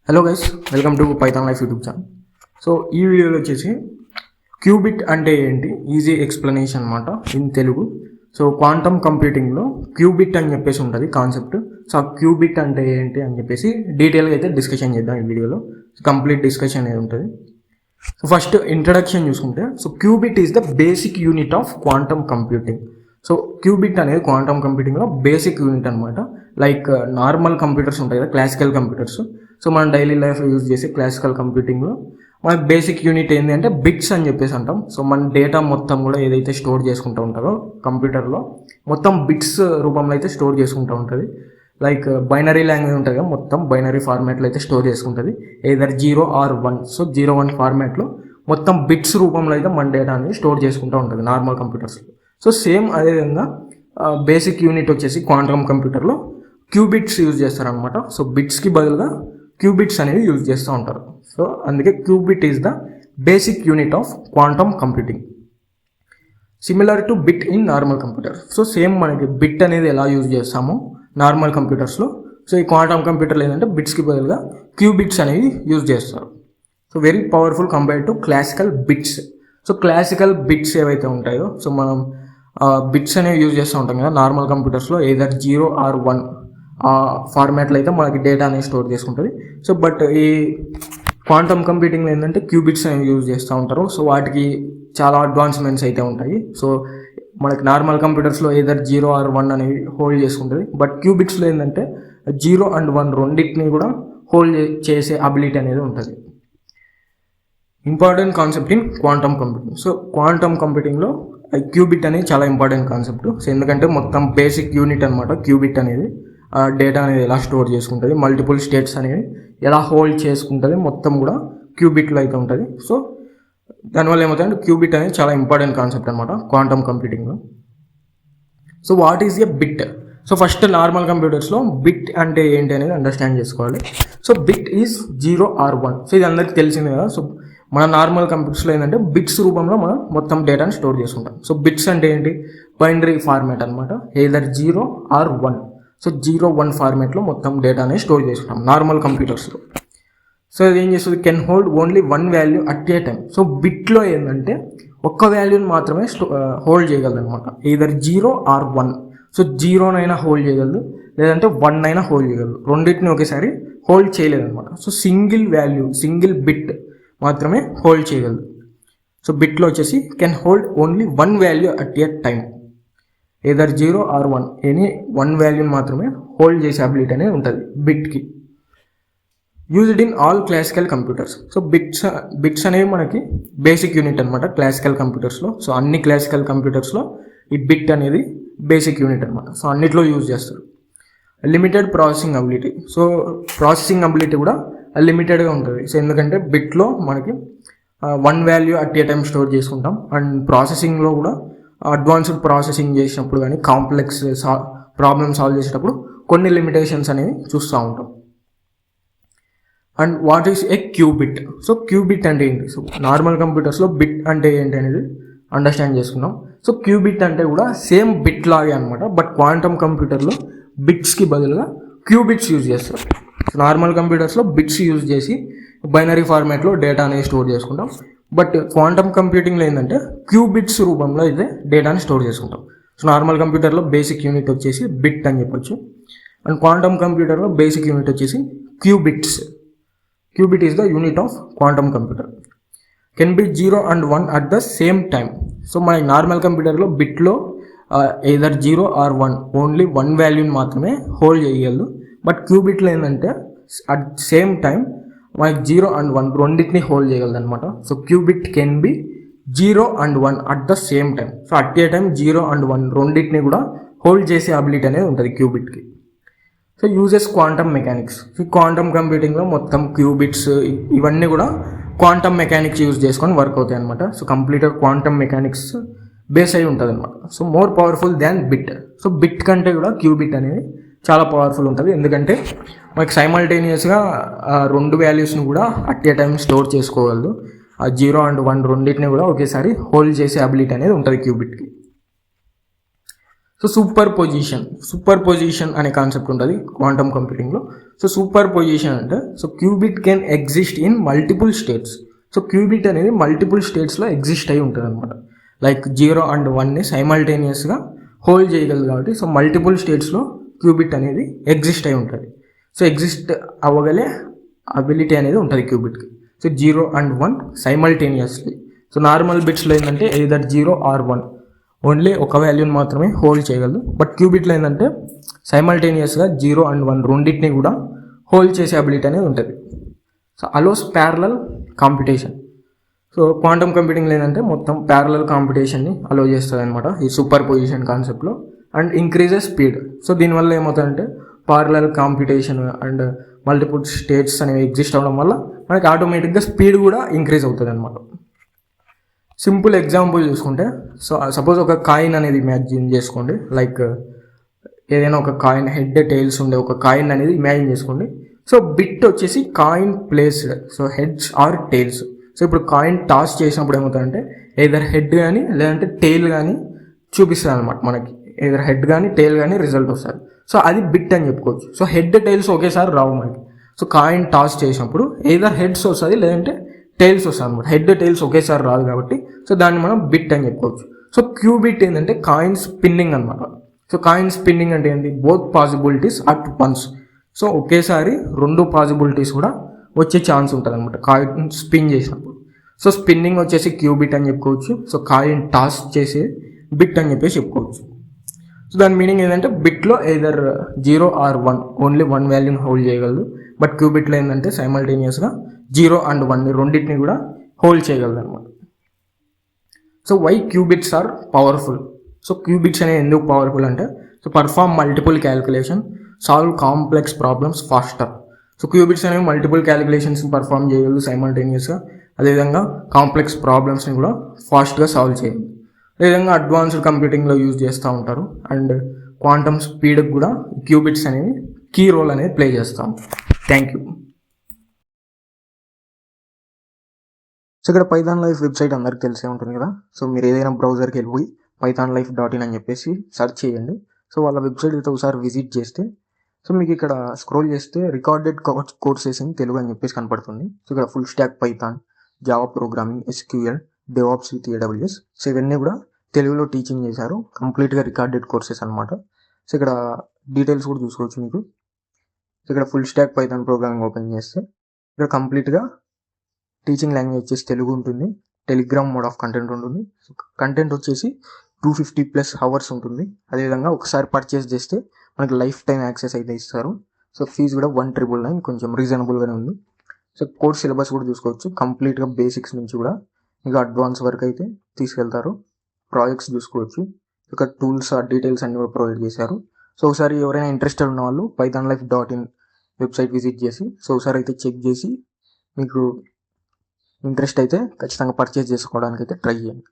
Hello guys, welcome to Python life YouTube channel. So ఈ వీడియోలో వచ్చేసి క్యూబిట్ అంటే ఏంటి ఈజీ ఎక్స్ప్లెనేషన్ అనమాట ఇన్ తెలుగు. సో క్వాంటమ్ కంప్యూటింగ్లో క్యూబిట్ అని చెప్పేసి ఉంటుంది కాన్సెప్ట్. సో ఆ క్యూబిట్ అంటే ఏంటి అని చెప్పేసి డీటెయిల్గా అయితే డిస్కషన్ చేద్దాం ఈ వీడియోలో. కంప్లీట్ డిస్కషన్ అనేది ఉంటుంది. సో ఫస్ట్ ఇంట్రడక్షన్ చూసుకుంటే, so qubit is the basic unit of quantum computing. So qubit అనేది క్వాంటమ్ కంప్యూటింగ్లో బేసిక్ యూనిట్ అనమాట. లైక్ నార్మల్ కంప్యూటర్స్ ఉంటాయి కదా, క్లాసికల్ కంప్యూటర్స్. సో మనం డైలీ లైఫ్లో యూజ్ చేసే క్లాసికల్ కంప్యూటింగ్లో మనకి బేసిక్ యూనిట్ ఏంటి అంటే బిట్స్ అని చెప్పేసి అంటాం. సో మన డేటా మొత్తం కూడా ఏదైతే స్టోర్ చేసుకుంటూ ఉంటారో కంప్యూటర్లో మొత్తం బిట్స్ రూపంలో అయితే స్టోర్ చేసుకుంటూ ఉంటుంది. లైక్ బైనరీ లాంగ్వేజ్ ఉంటుంది కదా, మొత్తం బైనరీ ఫార్మాట్లో అయితే స్టోర్ చేసుకుంటుంది. Either 0 or 1. సో 0-1 ఫార్మాట్లో మొత్తం బిట్స్ రూపంలో అయితే మన డేటా అనేది స్టోర్ చేసుకుంటూ ఉంటుంది నార్మల్ కంప్యూటర్స్లో. సో సేమ్ అదేవిధంగా బేసిక్ యూనిట్ వచ్చేసి క్వాంటమ్ కంప్యూటర్లో క్యూబిట్స్ యూజ్ చేస్తారనమాట. సో బిట్స్కి బదులుగా క్యూబిట్స్ అనేవి యూజ్ చేస్తూ ఉంటారు. సో అందుకే qubit is the basic unit of quantum computing, similar to bit in normal computer. So same మనకి బిట్ అనేది ఎలా యూజ్ చేస్తామో నార్మల్ కంప్యూటర్స్లో, సో ఈ క్వాంటమ్ కంప్యూటర్లో ఏంటంటే బిట్స్కి బదులుగా క్యూబిట్స్ అనేవి యూజ్ చేస్తారు. So very powerful compared to classical bits. So classical bits ఏవైతే ఉంటాయో, సో మనం బిట్స్ అనేవి యూజ్ చేస్తూ ఉంటాం కదా నార్మల్ కంప్యూటర్స్లో, ఏదర్ 0 or 1 ఆ ఫార్మాట్లో అయితే మనకి డేటా అనేది స్టోర్ చేసుకుంటుంది. సో బట్ ఈ క్వాంటమ్ కంప్యూటింగ్లో ఏంటంటే క్యూబిట్స్ అనేవి యూజ్ చేస్తూ ఉంటారు. సో వాటికి చాలా అడ్వాన్స్మెంట్స్ అయితే ఉంటాయి. సో మనకి నార్మల్ కంప్యూటర్స్లో ఏదర్ 0 or 1 అనేవి హోల్డ్ చేసుకుంటుంది. బట్ క్యూబిట్స్లో ఏంటంటే 0 and 1 రెండింటిని కూడా హోల్డ్ చేసే అబిలిటీ అనేది ఉంటుంది. Important concept in quantum computing. So quantum కంప్యూటింగ్లో క్యూబిట్ అనేది చాలా ఇంపార్టెంట్ కాన్సెప్ట్. సో ఎందుకంటే మొత్తం బేసిక్ యూనిట్ అనమాట క్యూబిట్ అనేది. డేటా అనేది ఎలా స్టోర్ చేసుకుంటుంది, మల్టిపుల్ స్టేట్స్ అనేవి ఎలా హోల్డ్ చేసుకుంటుంది, మొత్తం కూడా క్యూబిట్లో అయితే ఉంటుంది. సో దానివల్ల ఏమవుతుందంటే క్యూబిట్ అనేది చాలా ఇంపార్టెంట్ కాన్సెప్ట్ అనమాట క్వాంటమ్ కంప్యూటింగ్లో. So what is a bit? So first normal కంప్యూటర్స్లో బిట్ అంటే ఏంటి అనేది అండర్స్టాండ్ చేసుకోవాలి. So bit is 0 or 1. So ఇది అందరికీ తెలిసింది కదా. సో మన నార్మల్ కంప్యూటర్స్లో ఏంటంటే బిట్స్ రూపంలో మనం మొత్తం డేటాని స్టోర్ చేసుకుంటాం. సో బిట్స్ అంటే ఏంటి? బైనరీ ఫార్మాట్ అనమాట. Either 0 or 1. సో 0-1 ఫార్మాట్లో మొత్తం డేటా అనేది స్టోర్ చేసుకుంటాం నార్మల్ కంప్యూటర్స్లో. సో అది ఏం చేస్తుంది? Can hold only 1 value at a time. So బిట్లో ఏంటంటే ఒక్క వాల్యూని మాత్రమే హోల్డ్ చేయగలదు అనమాట. Either 0 or 1. సో 0నైనా హోల్డ్ చేయగలదు, లేదంటే 1 అయినా హోల్డ్ చేయగలదు. రెండింటిని ఒకేసారి హోల్డ్ చేయలేదన్నమాట. So single value, single bit మాత్రమే హోల్డ్ చేయగలదు. సో బిట్లో వచ్చేసి can hold only 1 value at a time. Either 0 or 1 any 1 వాల్యూని మాత్రమే హోల్డ్ చేసే అబిలిటీ అనేది ఉంటుంది బిట్కి. Used in all classical computers. So bits అనేవి మనకి బేసిక్ యూనిట్ అనమాట క్లాసికల్ కంప్యూటర్స్లో. సో అన్ని క్లాసికల్ కంప్యూటర్స్లో ఈ బిట్ అనేది బేసిక్ యూనిట్ అనమాట. సో అన్నిట్లో యూజ్ చేస్తారు. Limited processing ability. So processing ability కూడా లిమిటెడ్గా ఉంటుంది. సో ఎందుకంటే బిట్లో మనకి 1 value at a time store చేసుకుంటాం. అండ్ ప్రాసెసింగ్లో కూడా అడ్వాన్స్డ్ ప్రాసెసింగ్ చేసినప్పుడు కానీ కాంప్లెక్స్ ప్రాబ్లమ్ సాల్వ్ చేసేటప్పుడు కొన్ని లిమిటేషన్స్ అనేవి చూస్తూ ఉంటాం. And what is a qubit? So qubit అంటే ఏంటి? సో నార్మల్ కంప్యూటర్స్లో బిట్ అంటే ఏంటి అనేది అండర్స్టాండ్ చేసుకున్నాం. సో క్యూబిట్ అంటే కూడా సేమ్ బిట్ లాగే అనమాట. బట్ క్వాంటమ్ కంప్యూటర్లో బిట్స్కి బదులుగా క్యూబిట్స్ యూజ్ చేస్తారు. సో నార్మల్ కంప్యూటర్స్లో బిట్స్ యూజ్ చేసి బైనరీ ఫార్మాట్లో డేటా అనేది స్టోర్ చేసుకుంటాం. బట్ క్వాంటమ్ కంప్యూటింగ్లో ఏంటంటే క్యూబిట్స్ రూపంలో అయితే డేటాని స్టోర్ చేసుకుంటాం. సో నార్మల్ కంప్యూటర్లో బేసిక్ యూనిట్ వచ్చేసి బిట్ అని చెప్పొచ్చు. అండ్ క్వాంటమ్ కంప్యూటర్లో బేసిక్ యూనిట్ వచ్చేసి qubits. Qubit is the unit of quantum computer. Can be 0 and 1 at the same time. So మన నార్మల్ కంప్యూటర్లో బిట్లో ఏదర్ 0 or 1 ఓన్లీ 1 వాల్యూని మాత్రమే హోల్డ్ చేయగలదు. బట్ క్యూబిట్లో ఏంటంటే అట్ సేమ్ టైం మనకి 0 and 1 రెండింటిని హోల్డ్ చేయగలదు అనమాట. So qubit can be 0 and 1 at the same time. So at a time 0 and 1 రెండింటిని కూడా హోల్డ్ చేసే అబిలిటీ అనేది ఉంటుంది క్యూబిట్కి. So uses quantum mechanics. ఈ క్వాంటమ్ కంప్యూటింగ్లో మొత్తం క్యూబిట్స్ ఇవన్నీ కూడా క్వాంటమ్ మెకానిక్స్ యూజ్ చేసుకొని వర్క్ అవుతాయి అనమాట. సో కంప్లీట్గా క్వాంటమ్ మెకానిక్స్ బేస్ అయి ఉంటుంది అనమాట. సో మోర్ పవర్ఫుల్ దాన్ బిట్. సో బిట్ కంటే కూడా క్యూబిట్ అనేది చాలా పవర్ఫుల్ ఉంటుంది. ఎందుకంటే మనకి సైమల్టేనియస్గా 2 వాల్యూస్ని కూడా అట్ ఏ టైం స్టోర్ చేసుకోగలదు. 0 and 1 రెండింటిని కూడా ఒకేసారి హోల్డ్ చేసే అబిలిటీ అనేది ఉంటుంది క్యూబిట్కి. సో సూపర్ పొజిషన్ అనే కాన్సెప్ట్ ఉంటుంది క్వాంటమ్ కంప్యూటింగ్లో. సో సూపర్ పొజిషన్ అంటే so qubit can exist in multiple states. So qubit అనేది మల్టిపుల్ స్టేట్స్లో ఎగ్జిస్ట్ అయి ఉంటుంది అనమాట. లైక్ 0 and 1ని సైమల్టేనియస్గా హోల్డ్ చేయగలదు కాబట్టి సో మల్టిపుల్ స్టేట్స్లో క్యూబిట్ అనేది ఎగ్జిస్ట్ అయి ఉంటుంది. సో ఎగ్జిస్ట్ అవ్వగలే అబిలిటీ అనేది ఉంటుంది క్యూబిట్కి. So 0 and 1 simultaneously. So normal బిట్స్లో ఏంటంటే ఎయిదర్ 0 or 1 ఓన్లీ ఒక వాల్యూని మాత్రమే హోల్డ్ చేయగలదు. బట్ క్యూబిట్లో ఏంటంటే సైమల్టేనియస్గా 0 and 1 రెండింటిని కూడా హోల్డ్ చేసే అబిలిటీ అనేది ఉంటుంది. So allows parallel competition. So quantum computing ఏంటంటే మొత్తం ప్యారలల్ కాంపిటీషన్ని అలో చేస్తుంది అనమాట ఈ సూపర్ పొజిషన్ కాన్సెప్ట్లో. And increases speed. సో దీనివల్ల ఏమవుతుందంటే parallel competition and multiple states అనేవి ఎగ్జిస్ట్ అవ్వడం వల్ల మనకి ఆటోమేటిక్గా స్పీడ్ కూడా ఇంక్రీజ్ అవుతుంది అనమాట. సింపుల్ ఎగ్జాంపుల్ చూసుకుంటే సో సపోజ్ ఒక కాయిన్ అనేది ఇమాజిన్ చేసుకోండి. లైక్ ఏదైనా ఒక కాయిన్ హెడ్ టైల్స్ ఉండే ఒక కాయిన్ అనేది ఇమాజిన్ చేసుకోండి. సో బిట్ వచ్చేసి coin placed. So heads or tails. So ఇప్పుడు కాయిన్ టాస్ చేసినప్పుడు ఏమవుతుందంటే ఏదర్ హెడ్ కానీ లేదంటే టైల్ కానీ చూపిస్తుంది అనమాట మనకి. ఏదర్ హెడ్ కానీ టైల్ కానీ రిజల్ట్ వస్తుంది. సో అది బిట్ అని చెప్పుకోవచ్చు. సో హెడ్ టైల్స్ ఒకేసారి రావు మనకి. సో కాయిన్ టాస్ చేసినప్పుడు ఏదర్ హెడ్స్ వస్తుంది లేదంటే టైల్స్ వస్తుంది అనమాట. హెడ్ టైల్స్ ఒకేసారి రాదు కాబట్టి సో దాన్ని మనం బిట్ అని చెప్పుకోవచ్చు. సో క్యూబిట్ ఏంటంటే కాయిన్ స్పిన్నింగ్ అనమాట. సో కాయిన్ స్పిన్నింగ్ అంటే ఏంటి? Both possibilities at once. So ఒకేసారి 2 పాసిబిలిటీస్ కూడా వచ్చే ఛాన్స్ ఉంటుంది అనమాట కాయిన్ స్పిన్ చేసినప్పుడు. సో స్పిన్నింగ్ వచ్చేసి క్యూబిట్ అని చెప్పుకోవచ్చు. సో కాయిన్ టాస్ చేసే బిట్ అని చెప్పేసి చెప్పుకోవచ్చు. సో దాని మీనింగ్ ఏంటంటే బిట్లో ఏదర్ 0 or 1 ఓన్లీ 1 వాల్యూని హోల్డ్ చేయగలదు. బట్ క్యూబిట్లో ఏంటంటే సైమల్టేనియస్గా 0 and 1 రెండింటిని కూడా హోల్డ్ చేయగలదు అనమాట. So why qubits are powerful. So qubits అనేవి ఎందుకు పవర్ఫుల్ అంటే so perform multiple calculation, solve complex problems faster. So qubits అనేవి మల్టిపుల్ క్యాలిక్యులేషన్స్ పర్ఫామ్ చేయగలదు సైమల్టేనియస్గా. అదేవిధంగా కాంప్లెక్స్ ప్రాబ్లమ్స్ని కూడా ఫాస్ట్గా సాల్వ్ చేయగలదు. అదేవిధంగా అడ్వాన్స్డ్ కంప్యూటింగ్లో యూజ్ చేస్తూ ఉంటారు. అండ్ క్వాంటమ్ స్పీడ్కి కూడా క్యూబిట్స్ అనేవి కీ రోల్ అనేది ప్లే చేస్తాం. Thank you. సో ఇక్కడ పైథాన్ లైఫ్ వెబ్సైట్ అందరికి తెలిసే ఉంటుంది కదా. సో మీరు ఏదైనా బ్రౌజర్కి వెళ్ళిపోయి pythonlife.in అని చెప్పేసి సెర్చ్ చేయండి. సో వాళ్ళ వెబ్సైట్ అయితే ఒకసారి విజిట్ చేస్తే సో మీకు ఇక్కడ స్క్రోల్ చేస్తే రికార్డెడ్ కోర్సెస్ ఇన్ తెలుగు అని చెప్పేసి కనపడుతుంది. సో ఇక్కడ full stack Python, Java programming, SQL, DevOps with AWS. So ఇవన్నీ కూడా తెలుగులో టీచింగ్ చేశారు. కంప్లీట్గా రికార్డెడ్ కోర్సెస్ అనమాట. సో ఇక్కడ డీటెయిల్స్ కూడా చూసుకోవచ్చు మీకు. సో ఇక్కడ full stack Python programming open చేస్తే ఇక్కడ కంప్లీట్గా టీచింగ్ లాంగ్వేజ్ వచ్చేసి తెలుగు ఉంటుంది. టెలిగ్రామ్ మోడ్ ఆఫ్ కంటెంట్ ఉంటుంది. కంటెంట్ వచ్చేసి 250+ అవర్స్ ఉంటుంది. అదేవిధంగా ఒకసారి పర్చేస్ చేస్తే మనకి లైఫ్ టైం యాక్సెస్ అయితే ఇస్తారు. సో ఫీజు కూడా 1,999, కొంచెం రీజనబుల్గానే ఉంది. సో కోర్స్ సిలబస్ కూడా చూసుకోవచ్చు. కంప్లీట్గా బేసిక్స్ నుంచి కూడా ఇంకా అడ్వాన్స్ వరకు అయితే తీసుకెళ్తారు. ప్రాజెక్ట్స్ చూసుకోవచ్చు. ఇక టూల్స్ డీటెయిల్స్ అన్ని కూడా ప్రొవైడ్ చేశారు. సో ఒకసారి ఎవరైనా ఇంట్రెస్టెడ్ ఉన్న వాళ్ళు pythonlife.in వెబ్సైట్ విజిట్ చేసి సో ఒకసారి అయితే చెక్ చేసి మీకు ఇంట్రెస్ట్ అయితే ఖచ్చితంగా పర్చేస్ చేసుకోవడానికి అయితే ట్రై చేయండి.